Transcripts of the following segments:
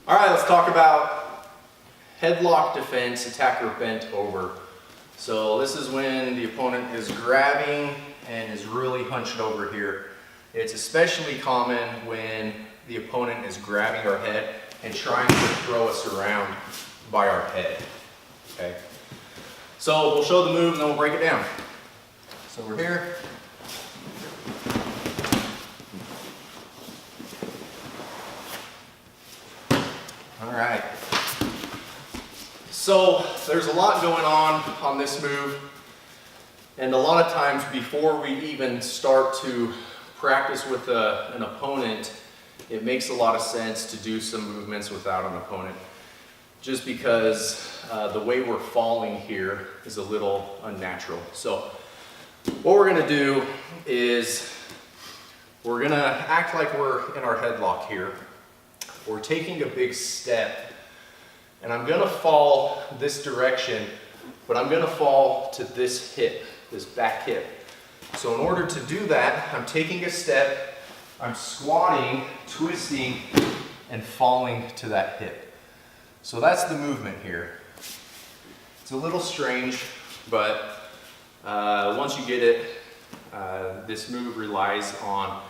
All right, let's talk about headlock defense, attacker bent over. So this is when the opponent is grabbing and is really hunched over here. It's especially common when the opponent is grabbing our head and trying to throw us around by our head, okay? So we'll show the move and then we'll break it down. So we're here. All right. So there's a lot going on this move, and a lot of times before we even start to practice with an opponent, it makes a lot of sense to do some movements without an opponent, just because the way we're falling here is a little unnatural. So what we're gonna do is we're gonna act like we're in our headlock here. We're taking a big step, and I'm gonna fall this direction, but I'm gonna fall to this hip, this back hip. So in order to do that, I'm taking a step, I'm squatting, twisting, and falling to that hip. So that's the movement here. It's a little strange, but once you get it, this move relies on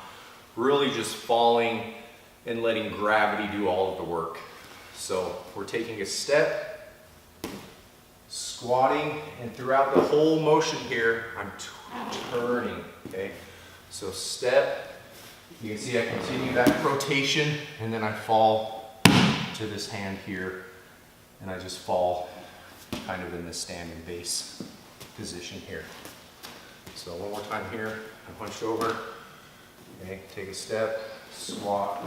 really just falling and letting gravity do all of the work. So we're taking a step, squatting, and throughout the whole motion here, I'm turning, okay? So step, you can see I continue that rotation, and then I fall to this hand here, and I just fall kind of in the standing base position here. So one more time here, I'm hunched over, okay, take a step, squat,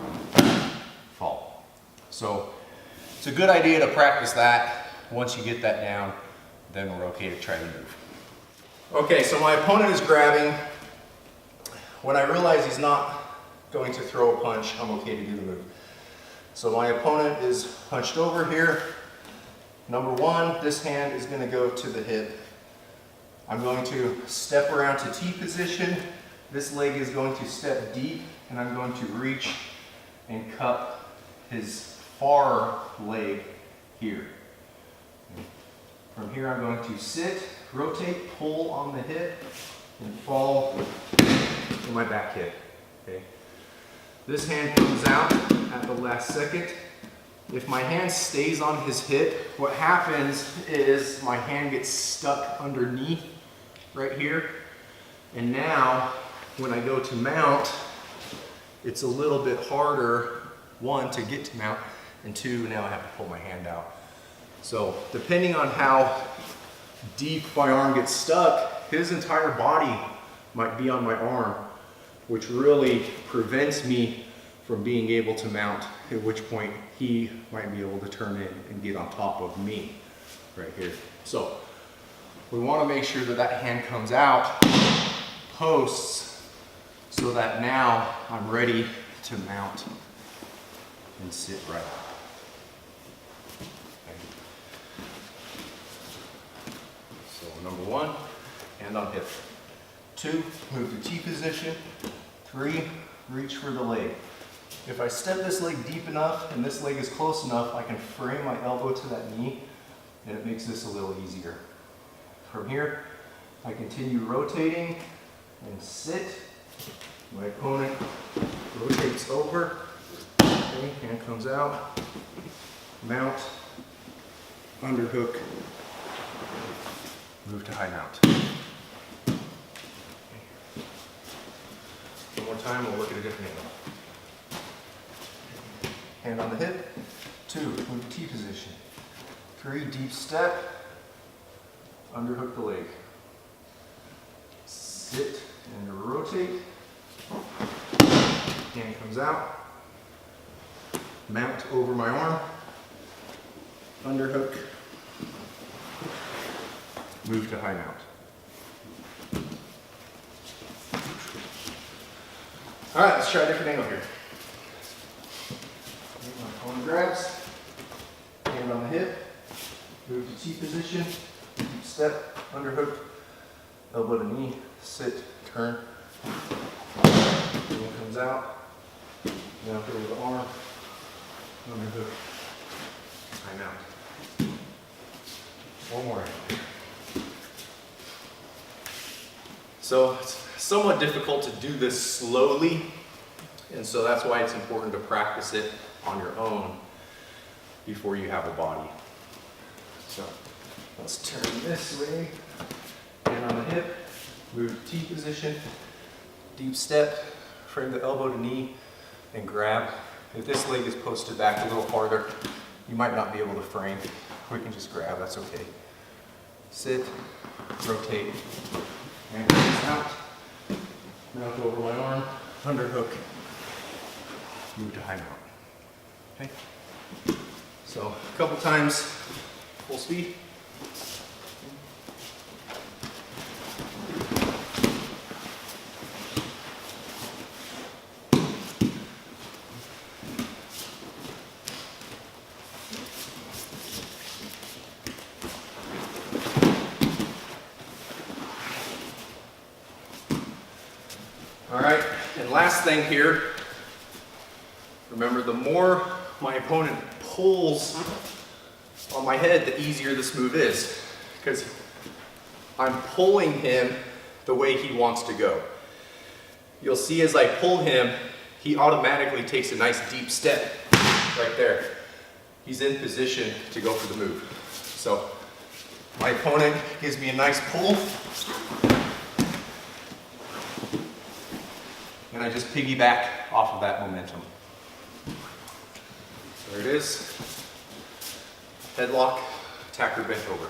fall. So it's a good idea to practice that. Once you get that down, then we're okay to try to move. Okay, so my opponent is grabbing. When I realize he's not going to throw a punch, I'm okay to do the move. So my opponent is hunched over here. Number one, this hand is going to go to the hip. I'm going to step around to T position. This leg is going to step deep, and I'm going to reach and cup his far leg here. From here I'm going to sit, rotate, pull on the hip, and fall to my back hip. Okay. This hand comes out at the last second. If my hand stays on his hip, what happens is my hand gets stuck underneath right here. And now, when I go to mount, it's a little bit harder, one, to get to mount, and two, now I have to pull my hand out. So depending on how deep my arm gets stuck, his entire body might be on my arm, which really prevents me from being able to mount, at which point he might be able to turn in and get on top of me right here. So we want to make sure that that hand comes out, posts, so that now I'm ready to mount and sit right up. So number one, hand on hip. Two, move to T position. Three, reach for the leg. If I step this leg deep enough and this leg is close enough, I can frame my elbow to that knee, and it makes this a little easier. From here, I continue rotating and sit. My opponent rotates over, okay, hand comes out, mount, underhook, move to high mount. One more time, we'll look at a different angle. Hand on the hip. Two, move to T position. Three, deep step, underhook the leg. Sit and rotate. Hand comes out. Mount over my arm. Underhook. Move to high mount. All right, let's try a different angle here. My opponent grabs, hand on the hip, move to T position, deep step, underhook, elbow to knee, sit, turn. Hand comes out, now through the arm, underhook, So it's somewhat difficult to do this slowly, and so that's why it's important to practice it on your own before you have a body. So let's turn this way, hand on the hip, move to T position, deep step, frame the elbow to knee, and grab. If this leg is posted back a little farther, you might not be able to frame. We can just grab, that's okay. Sit, rotate, and release out. Mount over my arm, underhook, move to high mount. Okay? So a couple times, full speed. All right, and last thing here, remember the more my opponent pulls on my head, the easier this move is, because I'm pulling him the way he wants to go. You'll see as I pull him, he automatically takes a nice deep step right there. He's in position to go for the move. So my opponent gives me a nice pull, and I just piggyback off of that momentum. There it is. Headlock, attacker bent over.